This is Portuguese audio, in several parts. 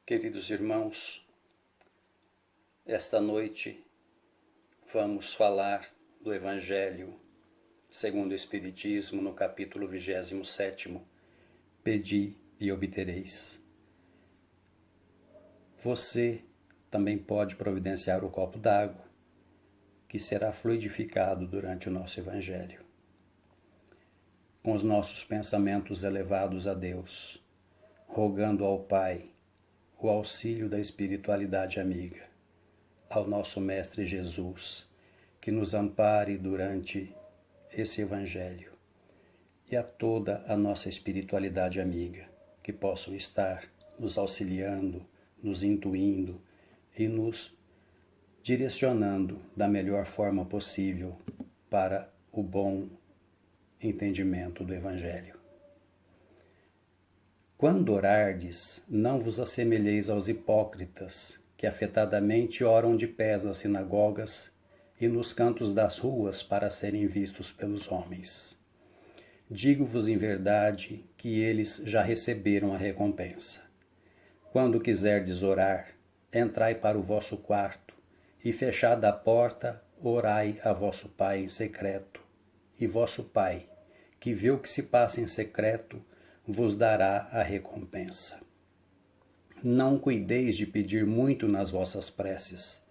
Queridos irmãos, esta noite vamos falar do Evangelho segundo o Espiritismo, no capítulo 27º, Pedi e obtereis. Você também pode providenciar o copo d'água, que será fluidificado durante o nosso Evangelho. Com os nossos pensamentos elevados a Deus, rogando ao Pai o auxílio da espiritualidade amiga, ao nosso Mestre Jesus, que nos ampare durante esse Evangelho, e a toda a nossa espiritualidade amiga, que possam estar nos auxiliando, nos intuindo e nos direcionando da melhor forma possível para o bom entendimento do Evangelho. Quando orardes, não vos assemelheis aos hipócritas, que afetadamente oram de pés nas sinagogas e nos cantos das ruas para serem vistos pelos homens. Digo-vos em verdade que eles já receberam a recompensa. Quando quiserdes orar, entrai para o vosso quarto, e fechada a porta, orai a vosso Pai em secreto. E vosso Pai, que vê o que se passa em secreto, vos dará a recompensa. Não cuideis de pedir muito nas vossas preces,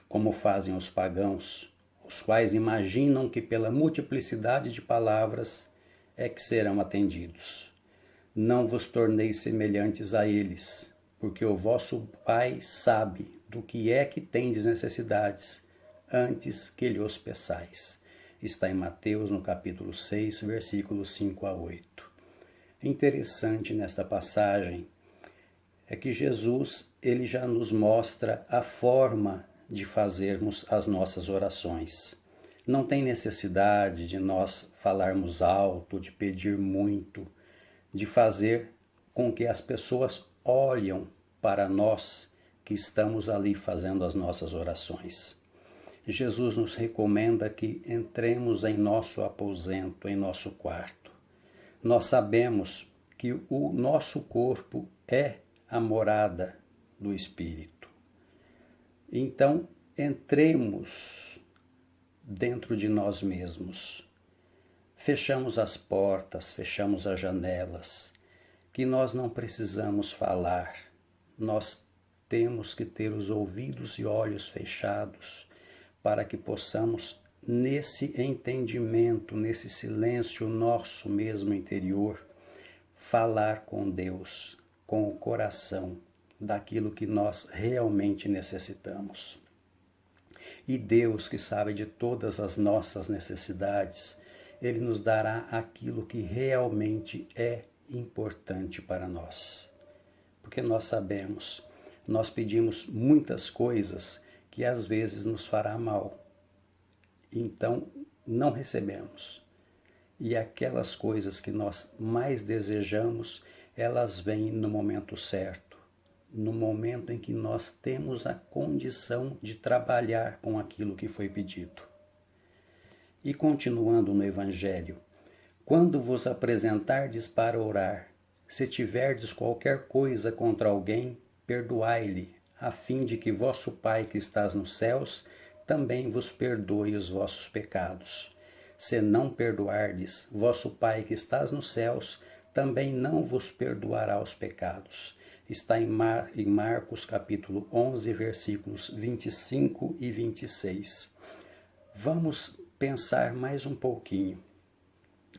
como fazem os pagãos, os quais imaginam que pela multiplicidade de palavras é que serão atendidos. Não vos torneis semelhantes a eles, porque o vosso Pai sabe do que é que tendes necessidades, antes que lhe os peçais. Está em Mateus, no capítulo 6, versículos 5 a 8. Interessante nesta passagem é que Jesus ele já nos mostra a forma de fazermos as nossas orações. Não tem necessidade de nós falarmos alto, de pedir muito, de fazer com que as pessoas olhem para nós que estamos ali fazendo as nossas orações. Jesus nos recomenda que entremos em nosso aposento, em nosso quarto. Nós sabemos que o nosso corpo é a morada do Espírito. Então, entremos dentro de nós mesmos. Fechamos as portas, fechamos as janelas, que nós não precisamos falar. Nós temos que ter os ouvidos e olhos fechados para que possamos, nesse entendimento, nesse silêncio nosso mesmo interior, falar com Deus, com o coração, daquilo que nós realmente necessitamos. E Deus, que sabe de todas as nossas necessidades, Ele nos dará aquilo que realmente é importante para nós. Porque nós sabemos, nós pedimos muitas coisas que às vezes nos fará mal. Então, não recebemos. E aquelas coisas que nós mais desejamos, elas vêm no momento certo, no momento em que nós temos a condição de trabalhar com aquilo que foi pedido. E continuando no Evangelho, quando vos apresentardes para orar, se tiverdes qualquer coisa contra alguém, perdoai-lhe, a fim de que vosso Pai que estás nos céus também vos perdoe os vossos pecados. Se não perdoardes, vosso Pai que estás nos céus também não vos perdoará os pecados. Está em Marcos capítulo 11, versículos 25 e 26. Vamos pensar mais um pouquinho.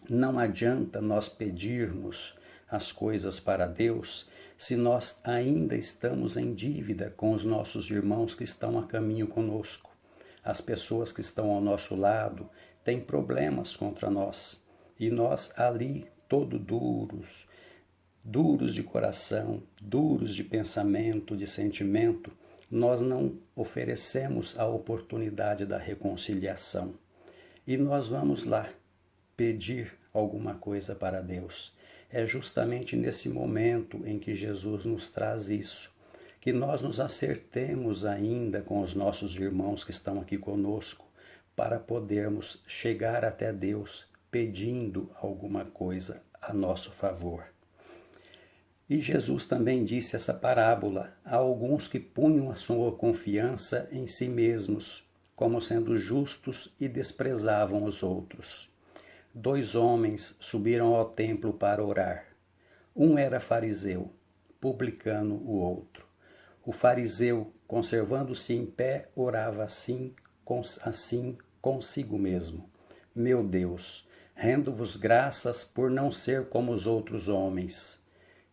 Não adianta nós pedirmos as coisas para Deus se nós ainda estamos em dívida com os nossos irmãos que estão a caminho conosco. As pessoas que estão ao nosso lado têm problemas contra nós. E nós ali, todo duros de coração, duros de pensamento, de sentimento, nós não oferecemos a oportunidade da reconciliação. E nós vamos lá pedir alguma coisa para Deus. É justamente nesse momento em que Jesus nos traz isso, que nós nos acertemos ainda com os nossos irmãos que estão aqui conosco, para podermos chegar até Deus pedindo alguma coisa a nosso favor. E Jesus também disse essa parábola a alguns que punham a sua confiança em si mesmos, como sendo justos e desprezavam os outros. 2 homens subiram ao templo para orar. Um era fariseu, publicano o outro. O fariseu, conservando-se em pé, orava assim consigo mesmo: Meu Deus, rendo-vos graças por não ser como os outros homens,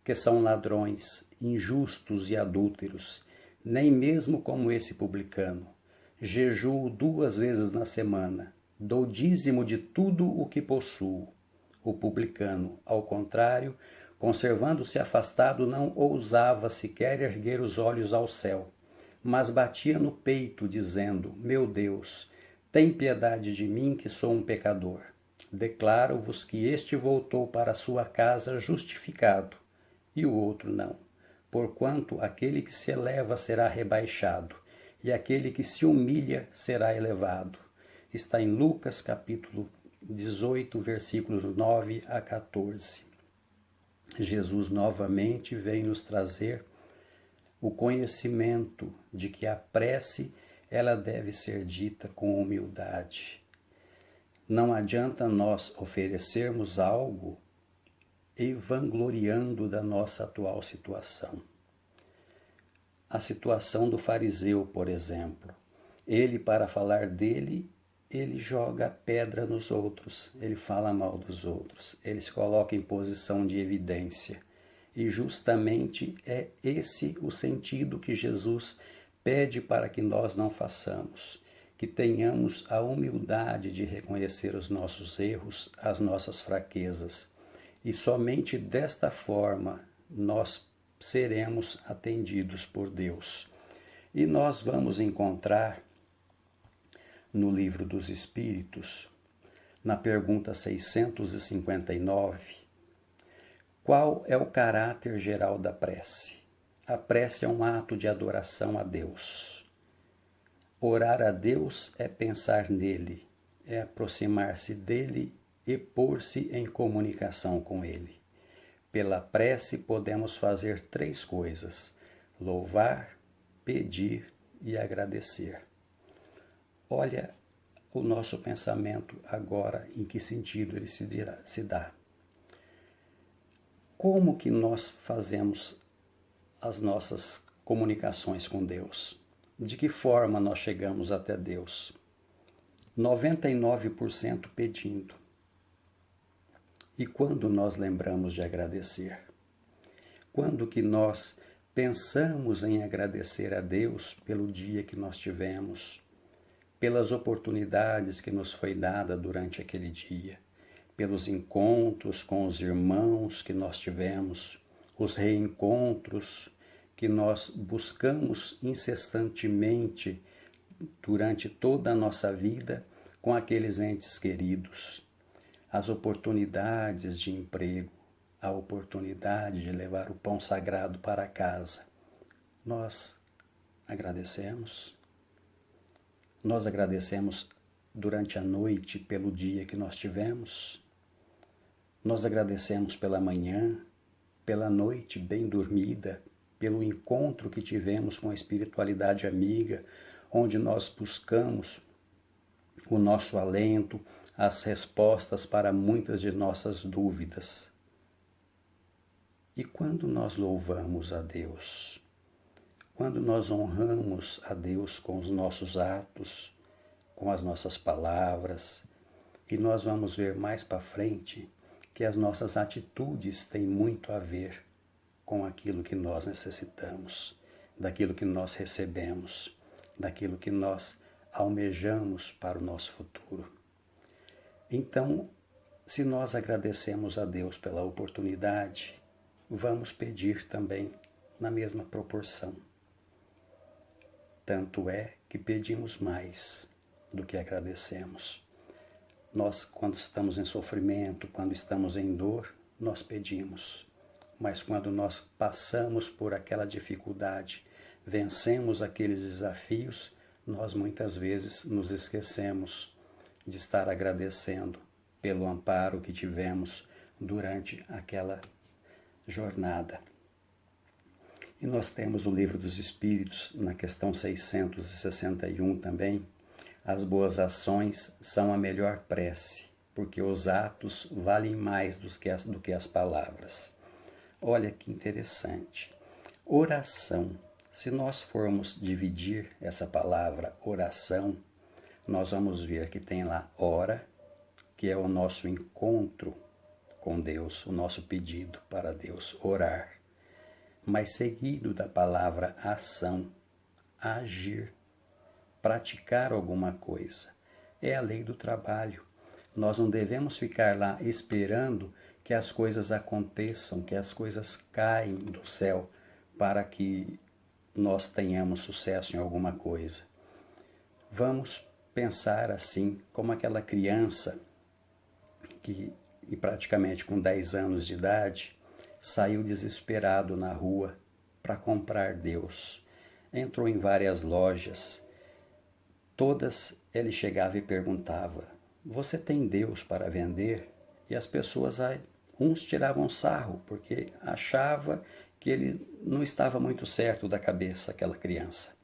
que são ladrões, injustos e adúlteros, nem mesmo como esse publicano. Jejuo 2 vezes na semana, dou dízimo de tudo o que possuo. O publicano, ao contrário, conservando-se afastado, não ousava sequer erguer os olhos ao céu, mas batia no peito, dizendo: Meu Deus, tem piedade de mim, que sou um pecador. Declaro-vos que este voltou para sua casa justificado, e o outro não. Porquanto aquele que se eleva será rebaixado, e aquele que se humilha será elevado. Está em Lucas capítulo 18, versículos 9 a 14. Jesus novamente vem nos trazer o conhecimento de que a prece ela deve ser dita com humildade. Não adianta nós oferecermos algo e vangloriando da nossa atual situação. A situação do fariseu, por exemplo. Ele, para falar dele, ele joga pedra nos outros, ele fala mal dos outros, ele se coloca em posição de evidência. E justamente é esse o sentido que Jesus pede para que nós não façamos, que tenhamos a humildade de reconhecer os nossos erros, as nossas fraquezas. E somente desta forma nós seremos atendidos por Deus. E nós vamos encontrar no Livro dos Espíritos, na pergunta 659, qual é o caráter geral da prece? A prece é um ato de adoração a Deus. Orar a Deus é pensar nele, é aproximar-se dele e pôr-se em comunicação com ele. Pela prece podemos fazer 3 coisas: louvar, pedir e agradecer. Olha o nosso pensamento agora, em que sentido ele se dá. Como que nós fazemos as nossas comunicações com Deus? De que forma nós chegamos até Deus? 99% pedindo. E quando nós lembramos de agradecer? Quando que nós pensamos em agradecer a Deus pelo dia que nós tivemos, pelas oportunidades que nos foi dada durante aquele dia, pelos encontros com os irmãos que nós tivemos, os reencontros que nós buscamos incessantemente durante toda a nossa vida com aqueles entes queridos, as oportunidades de emprego, a oportunidade de levar o pão sagrado para casa. Nós agradecemos. Nós agradecemos durante a noite pelo dia que nós tivemos. Nós agradecemos pela manhã, pela noite bem dormida, pelo encontro que tivemos com a espiritualidade amiga, onde nós buscamos o nosso alento, as respostas para muitas de nossas dúvidas. E quando nós louvamos a Deus? Quando nós honramos a Deus com os nossos atos, com as nossas palavras, e nós vamos ver mais para frente que as nossas atitudes têm muito a ver com aquilo que nós necessitamos, daquilo que nós recebemos, daquilo que nós almejamos para o nosso futuro. Então, se nós agradecemos a Deus pela oportunidade, vamos pedir também na mesma proporção. Tanto é que pedimos mais do que agradecemos. Nós, quando estamos em sofrimento, quando estamos em dor, nós pedimos. Mas quando nós passamos por aquela dificuldade, vencemos aqueles desafios, nós muitas vezes nos esquecemos de estar agradecendo pelo amparo que tivemos durante aquela jornada. E nós temos no Livro dos Espíritos, na questão 661 também, as boas ações são a melhor prece, porque os atos valem mais do que as palavras. Olha que interessante. Oração. Se nós formos dividir essa palavra oração, nós vamos ver que tem lá ora, que é o nosso encontro com Deus, o nosso pedido para Deus, orar. Mas seguido da palavra ação, agir, praticar alguma coisa. É a lei do trabalho. Nós não devemos ficar lá esperando que as coisas aconteçam, que as coisas caem do céu para que nós tenhamos sucesso em alguma coisa. Vamos pensar assim, como aquela criança que, praticamente com 10 anos de idade, saiu desesperado na rua para comprar Deus. Entrou em várias lojas. Todas ele chegava e perguntava: você tem Deus para vender? E as pessoas, uns tiravam sarro, porque achava que ele não estava muito certo da cabeça, aquela criança.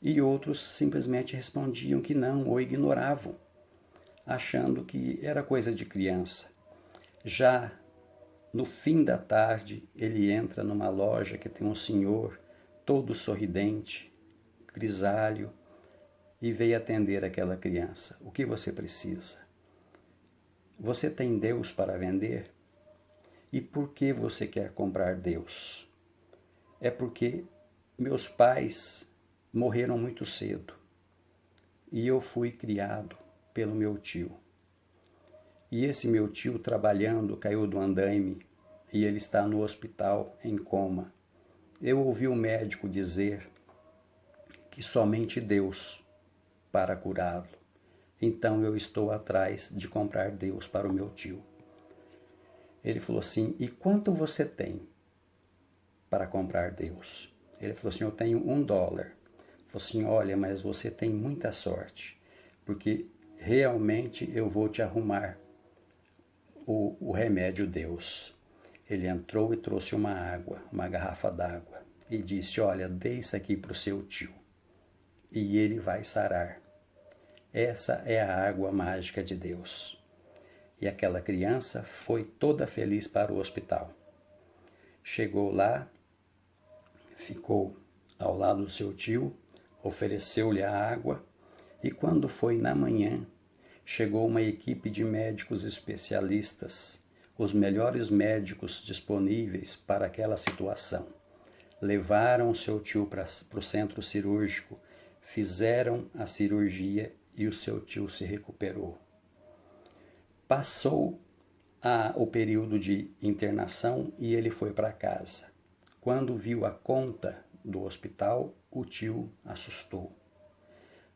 E outros simplesmente respondiam que não, ou ignoravam, achando que era coisa de criança. Já no fim da tarde, ele entra numa loja que tem um senhor todo sorridente, grisalho, e veio atender aquela criança. O que você precisa? Você tem Deus para vender? E por que você quer comprar Deus? É porque meus pais morreram muito cedo e eu fui criado pelo meu tio. E esse meu tio, trabalhando, caiu do andaime e ele está no hospital em coma. Eu ouvi o médico dizer que somente Deus para curá-lo. Então eu estou atrás de comprar Deus para o meu tio. Ele falou assim: e quanto você tem para comprar Deus? Ele falou assim: eu tenho $1. Ele falou assim: olha, mas você tem muita sorte, porque realmente eu vou te arrumar o remédio Deus. Ele entrou e trouxe uma água, uma garrafa d'água, e disse: olha, dê isso aqui para o seu tio, e ele vai sarar. Essa é a água mágica de Deus. E aquela criança foi toda feliz para o hospital. Chegou lá, ficou ao lado do seu tio, ofereceu-lhe a água, e quando foi na manhã, chegou uma equipe de médicos especialistas, os melhores médicos disponíveis para aquela situação. Levaram o seu tio para o centro cirúrgico, fizeram a cirurgia e o seu tio se recuperou. Passou o período de internação e ele foi para casa. Quando viu a conta do hospital, o tio assustou.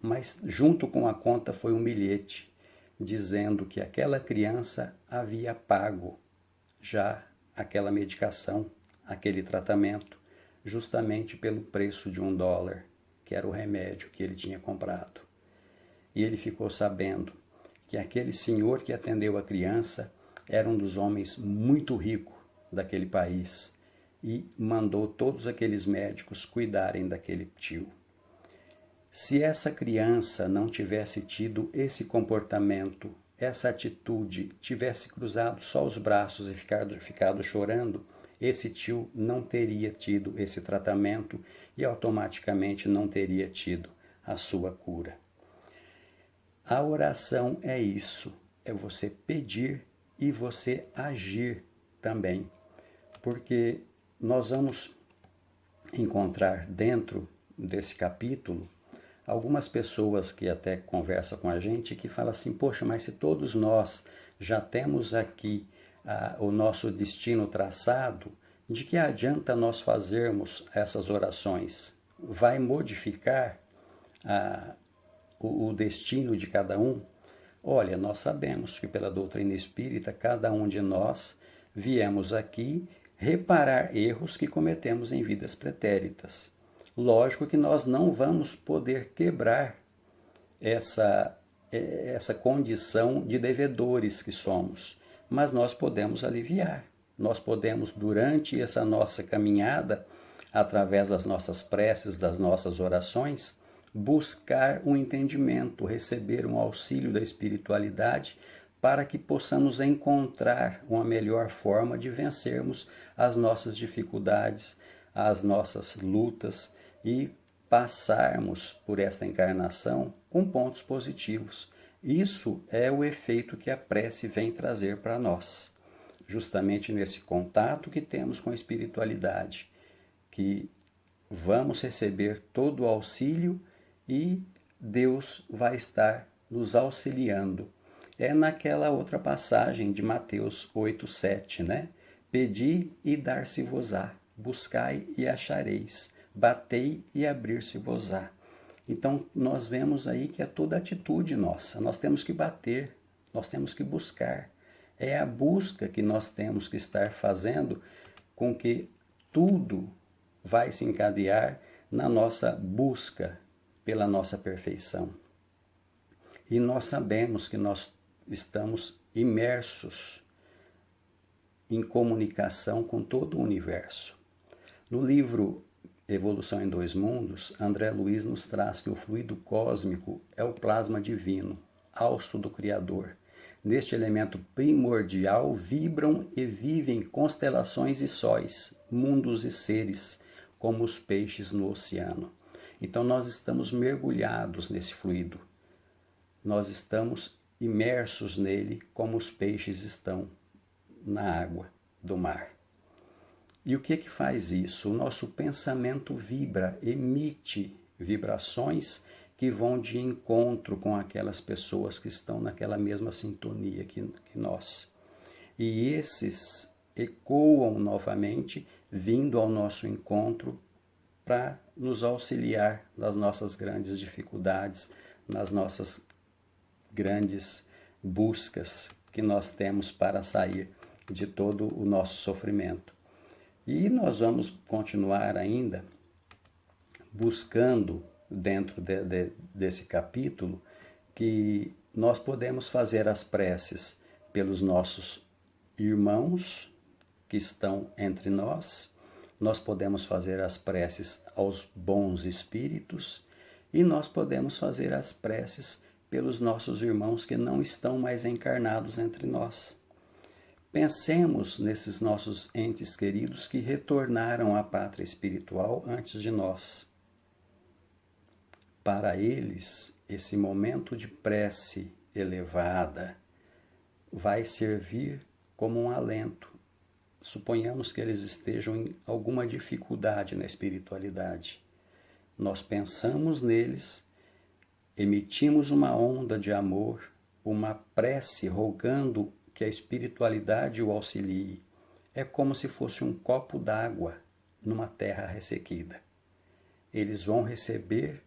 Mas junto com a conta foi um bilhete dizendo que aquela criança havia pago já aquela medicação, aquele tratamento, justamente pelo preço de $1, que era o remédio que ele tinha comprado. E ele ficou sabendo que aquele senhor que atendeu a criança era um dos homens muito ricos daquele país e mandou todos aqueles médicos cuidarem daquele tio. Se essa criança não tivesse tido esse comportamento, essa atitude, tivesse cruzado só os braços e ficado chorando, esse tio não teria tido esse tratamento e automaticamente não teria tido a sua cura. A oração é isso, é você pedir e você agir também, porque nós vamos encontrar dentro desse capítulo algumas pessoas que até conversam com a gente que falam assim: poxa, mas se todos nós já temos aqui o nosso destino traçado, de que adianta nós fazermos essas orações? Vai modificar o destino de cada um? Olha, nós sabemos que pela doutrina espírita, cada um de nós viemos aqui reparar erros que cometemos em vidas pretéritas. Lógico que nós não vamos poder quebrar essa condição de devedores que somos, mas nós podemos aliviar. Nós podemos, durante essa nossa caminhada, através das nossas preces, das nossas orações, buscar um entendimento, receber um auxílio da espiritualidade para que possamos encontrar uma melhor forma de vencermos as nossas dificuldades, as nossas lutas e passarmos por esta encarnação com pontos positivos. Isso é o efeito que a prece vem trazer para nós, justamente nesse contato que temos com a espiritualidade, que vamos receber todo o auxílio e Deus vai estar nos auxiliando. É naquela outra passagem de Mateus 8:7, né? Pedi e dar-se-vos-á, buscai e achareis, batei e abrir-se-vos-á. Então, nós vemos aí que é toda atitude nossa. Nós temos que bater, nós temos que buscar. É a busca que nós temos que estar fazendo com que tudo vai se encadear na nossa busca pela nossa perfeição. E nós sabemos que nós estamos imersos em comunicação com todo o universo. No livro Evolução em Dois Mundos, André Luiz nos traz que o fluido cósmico é o plasma divino, hausto do Criador. Neste elemento primordial vibram e vivem constelações e sóis, mundos e seres, como os peixes no oceano. Então nós estamos mergulhados nesse fluido. Nós estamos imersos nele como os peixes estão na água do mar. E o que faz isso? O nosso pensamento vibra, emite vibrações que vão de encontro com aquelas pessoas que estão naquela mesma sintonia que nós. E esses ecoam novamente, vindo ao nosso encontro para nos auxiliar nas nossas grandes dificuldades, nas nossas grandes buscas que nós temos para sair de todo o nosso sofrimento. E nós vamos continuar ainda buscando dentro desse capítulo que nós podemos fazer as preces pelos nossos irmãos que estão entre nós, nós podemos fazer as preces aos bons espíritos e nós podemos fazer as preces pelos nossos irmãos que não estão mais encarnados entre nós. Pensemos nesses nossos entes queridos que retornaram à pátria espiritual antes de nós. Para eles, esse momento de prece elevada vai servir como um alento. Suponhamos que eles estejam em alguma dificuldade na espiritualidade. Nós pensamos neles, emitimos uma onda de amor, uma prece rogando que a espiritualidade o auxilie. É como se fosse um copo d'água numa terra ressequida. Eles vão receber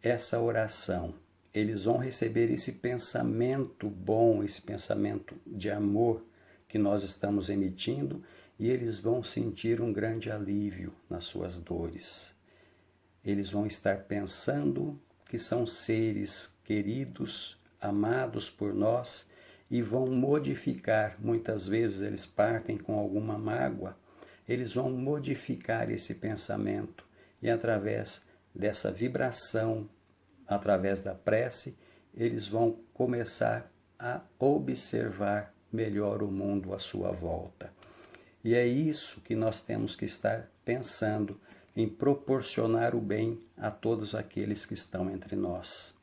essa oração, eles vão receber esse pensamento bom, esse pensamento de amor que nós estamos emitindo e eles vão sentir um grande alívio nas suas dores. Eles vão estar pensando que são seres queridos, amados por nós, e vão modificar, muitas vezes eles partem com alguma mágoa, eles vão modificar esse pensamento e através dessa vibração, através da prece, eles vão começar a observar melhor o mundo à sua volta. E é isso que nós temos que estar pensando, em proporcionar o bem a todos aqueles que estão entre nós,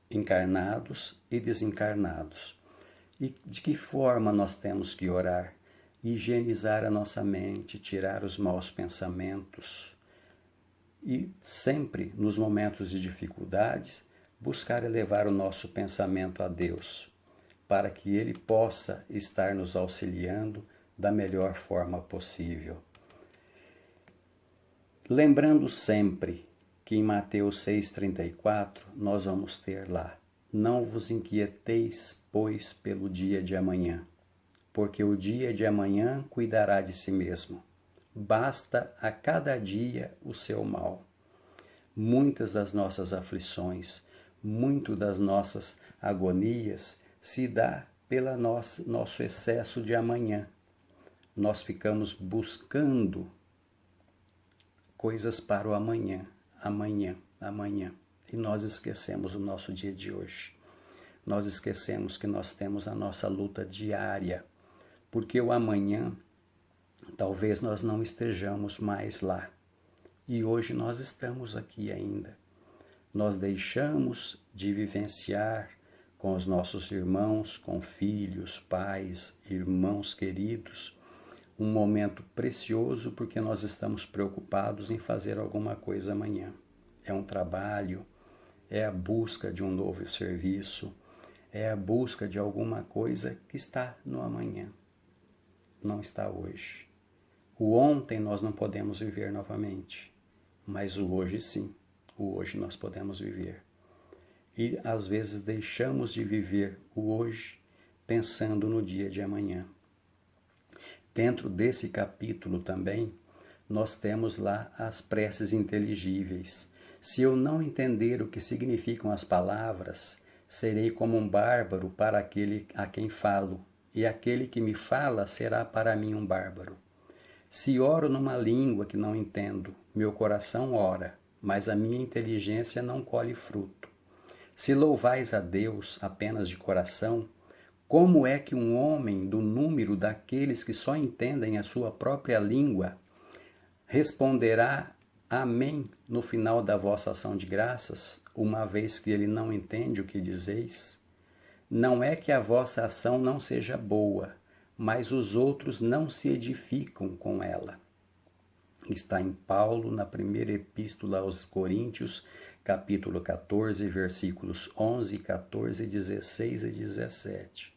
encarnados e desencarnados. E de que forma nós temos que orar? Higienizar a nossa mente, tirar os maus pensamentos e sempre, nos momentos de dificuldades, buscar elevar o nosso pensamento a Deus, para que Ele possa estar nos auxiliando da melhor forma possível. Lembrando sempre que em Mateus 6,34 nós vamos ter lá: não vos inquieteis, pois, pelo dia de amanhã, porque o dia de amanhã cuidará de si mesmo. Basta a cada dia o seu mal. Muitas das nossas aflições, muito das nossas agonias se dá pelo nosso excesso de amanhã. Nós ficamos buscando coisas para o amanhã, amanhã, amanhã. E nós esquecemos o nosso dia de hoje. Nós esquecemos que nós temos a nossa luta diária, porque o amanhã talvez nós não estejamos mais lá. E hoje nós estamos aqui ainda. Nós deixamos de vivenciar com os nossos irmãos, com filhos, pais, irmãos queridos, um momento precioso porque nós estamos preocupados em fazer alguma coisa amanhã. É um trabalho, é a busca de um novo serviço, é a busca de alguma coisa que está no amanhã, não está hoje. O ontem nós não podemos viver novamente, mas o hoje sim, o hoje nós podemos viver. E às vezes deixamos de viver o hoje pensando no dia de amanhã. Dentro desse capítulo também, nós temos lá as preces inteligíveis. Se eu não entender o que significam as palavras, serei como um bárbaro para aquele a quem falo, e aquele que me fala será para mim um bárbaro. Se oro numa língua que não entendo, meu coração ora, mas a minha inteligência não colhe fruto. Se louvais a Deus apenas de coração, como é que um homem do número daqueles que só entendem a sua própria língua responderá amém no final da vossa ação de graças, uma vez que ele não entende o que dizeis? Não é que a vossa ação não seja boa, mas os outros não se edificam com ela. Está em Paulo, na primeira epístola aos Coríntios, capítulo 14, versículos 11, 14, 16 e 17.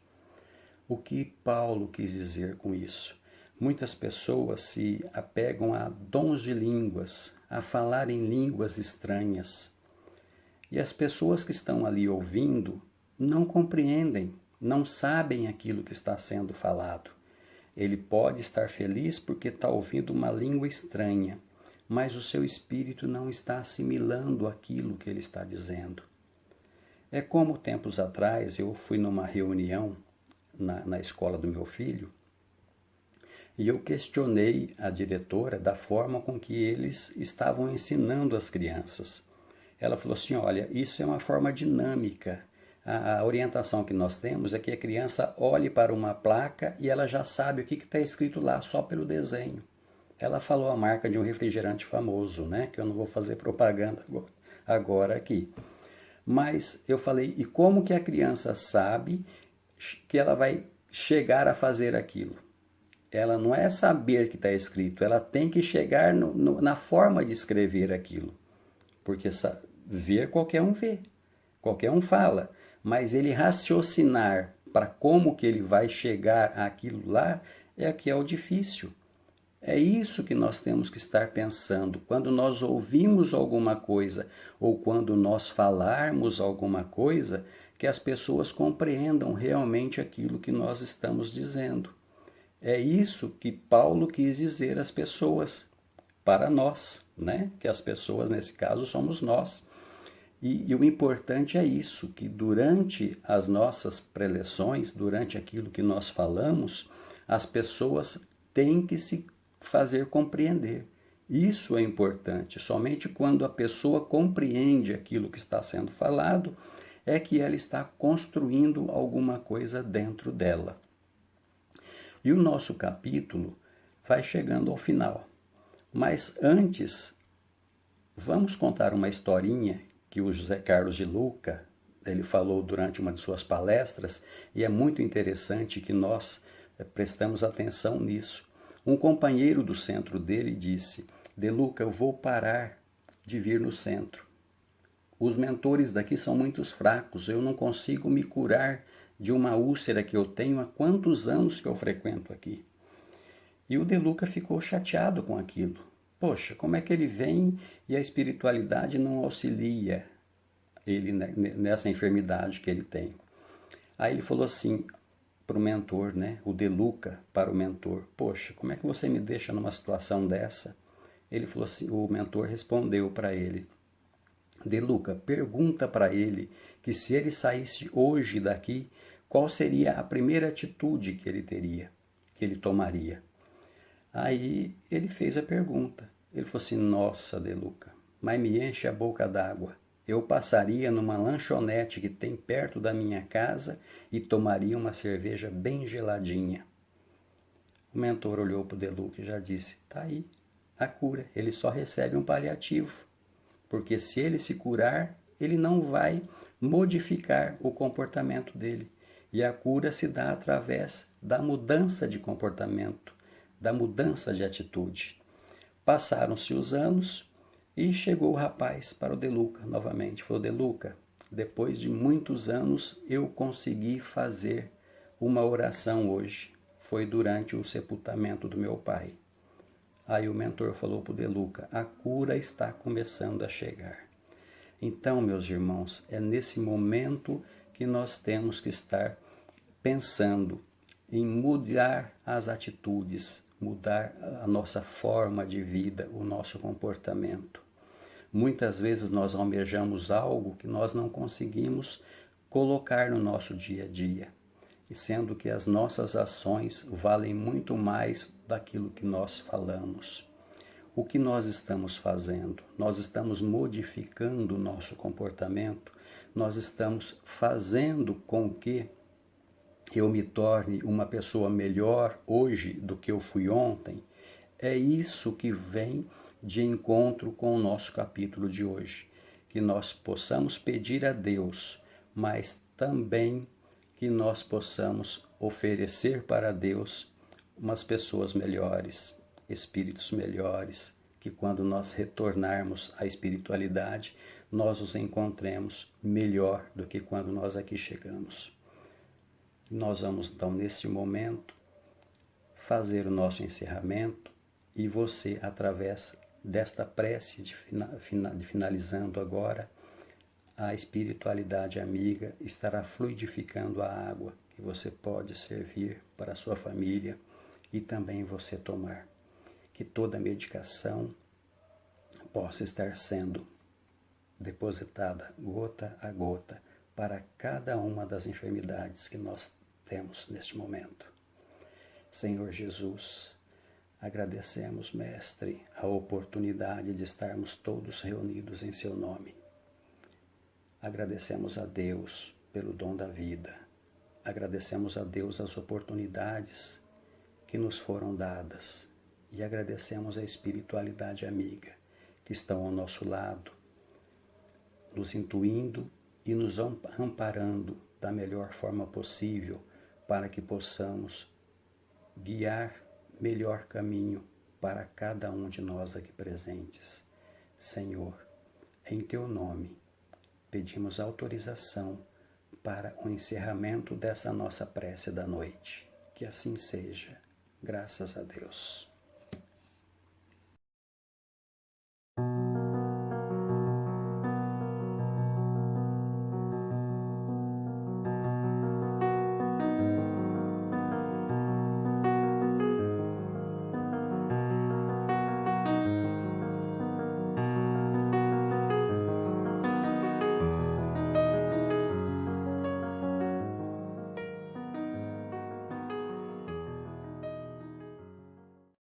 O que Paulo quis dizer com isso? Muitas pessoas se apegam a dons de línguas, a falar em línguas estranhas. E as pessoas que estão ali ouvindo não compreendem, não sabem aquilo que está sendo falado. Ele pode estar feliz porque está ouvindo uma língua estranha, mas o seu espírito não está assimilando aquilo que ele está dizendo. É como tempos atrás eu fui numa reunião na escola do meu filho, e eu questionei a diretora da forma com que eles estavam ensinando as crianças. Ela falou assim, olha, isso é uma forma dinâmica. A orientação que nós temos é que a criança olhe para uma placa e ela já sabe o que está escrito lá, só pelo desenho. Ela falou a marca de um refrigerante famoso, né, que eu não vou fazer propaganda agora aqui. Mas eu falei, e como que a criança sabe que ela vai chegar a fazer aquilo? Ela não é saber que está escrito, ela tem que chegar na forma de escrever aquilo. Porque ver qualquer um vê, qualquer um fala, mas ele raciocinar para como que ele vai chegar àquilo lá é que é o difícil. É isso que nós temos que estar pensando. Quando nós ouvimos alguma coisa ou quando nós falarmos alguma coisa, que as pessoas compreendam realmente aquilo que nós estamos dizendo. É isso que Paulo quis dizer às pessoas, para nós, né? Que as pessoas, nesse caso, somos nós. E o importante é isso, que durante as nossas preleções, durante aquilo que nós falamos, as pessoas têm que se fazer compreender. Isso é importante. Somente quando a pessoa compreende aquilo que está sendo falado, é que ela está construindo alguma coisa dentro dela. E o nosso capítulo vai chegando ao final. Mas antes, vamos contar uma historinha que o José Carlos de Luca, ele falou durante uma de suas palestras, e é muito interessante que nós prestamos atenção nisso. Um companheiro do centro dele disse, De Luca, eu vou parar de vir no centro. Os mentores daqui são muito fracos, eu não consigo me curar de uma úlcera que eu tenho há quantos anos que eu frequento aqui. E o De Luca ficou chateado com aquilo. Poxa, como é que ele vem e a espiritualidade não auxilia ele nessa enfermidade que ele tem? Aí ele falou assim para o mentor, né? O De Luca para o mentor, poxa, como é que você me deixa numa situação dessa? Ele falou assim, o mentor respondeu para ele, De Luca, pergunta para ele que se ele saísse hoje daqui, qual seria a primeira atitude que ele teria, que ele tomaria? Aí ele fez a pergunta. Ele falou assim, nossa, Deluca, mas me enche a boca d'água. Eu passaria numa lanchonete que tem perto da minha casa e tomaria uma cerveja bem geladinha. O mentor olhou para o Deluca e já disse, tá aí, a cura, ele só recebe um paliativo. Porque se ele se curar, ele não vai modificar o comportamento dele. E a cura se dá através da mudança de comportamento, da mudança de atitude. Passaram-se os anos e chegou o rapaz para o Deluca novamente. Falou, Deluca, depois de muitos anos eu consegui fazer uma oração hoje. Foi durante o sepultamento do meu pai. Aí o mentor falou para o Deluca, a cura está começando a chegar. Então, meus irmãos, é nesse momento que nós temos que estar pensando em mudar as atitudes, mudar a nossa forma de vida, o nosso comportamento. Muitas vezes nós almejamos algo que nós não conseguimos colocar no nosso dia a dia, e sendo que as nossas ações valem muito mais daquilo que nós falamos. O que nós estamos fazendo? Nós estamos modificando o nosso comportamento, nós estamos fazendo com que eu me torne uma pessoa melhor hoje do que eu fui ontem. É isso que vem de encontro com o nosso capítulo de hoje, que nós possamos pedir a Deus, mas também que nós possamos oferecer para Deus umas pessoas melhores, espíritos melhores, que quando nós retornarmos à espiritualidade, nós os encontremos melhor do que quando nós aqui chegamos. Nós vamos, então, neste momento, fazer o nosso encerramento e você, através desta prece de finalizando agora, a espiritualidade amiga estará fluidificando a água que você pode servir para a sua família e também você tomar. Que toda a medicação possa estar sendo depositada gota a gota para cada uma das enfermidades que nós temos neste momento. Senhor Jesus, agradecemos, Mestre, a oportunidade de estarmos todos reunidos em Seu nome. Agradecemos a Deus pelo dom da vida. Agradecemos a Deus as oportunidades que nos foram dadas. E agradecemos a espiritualidade amiga que estão ao nosso lado, nos intuindo e nos amparando da melhor forma possível para que possamos guiar melhor caminho para cada um de nós aqui presentes. Senhor, em Teu nome, pedimos autorização para o encerramento dessa nossa prece da noite. Que assim seja, graças a Deus.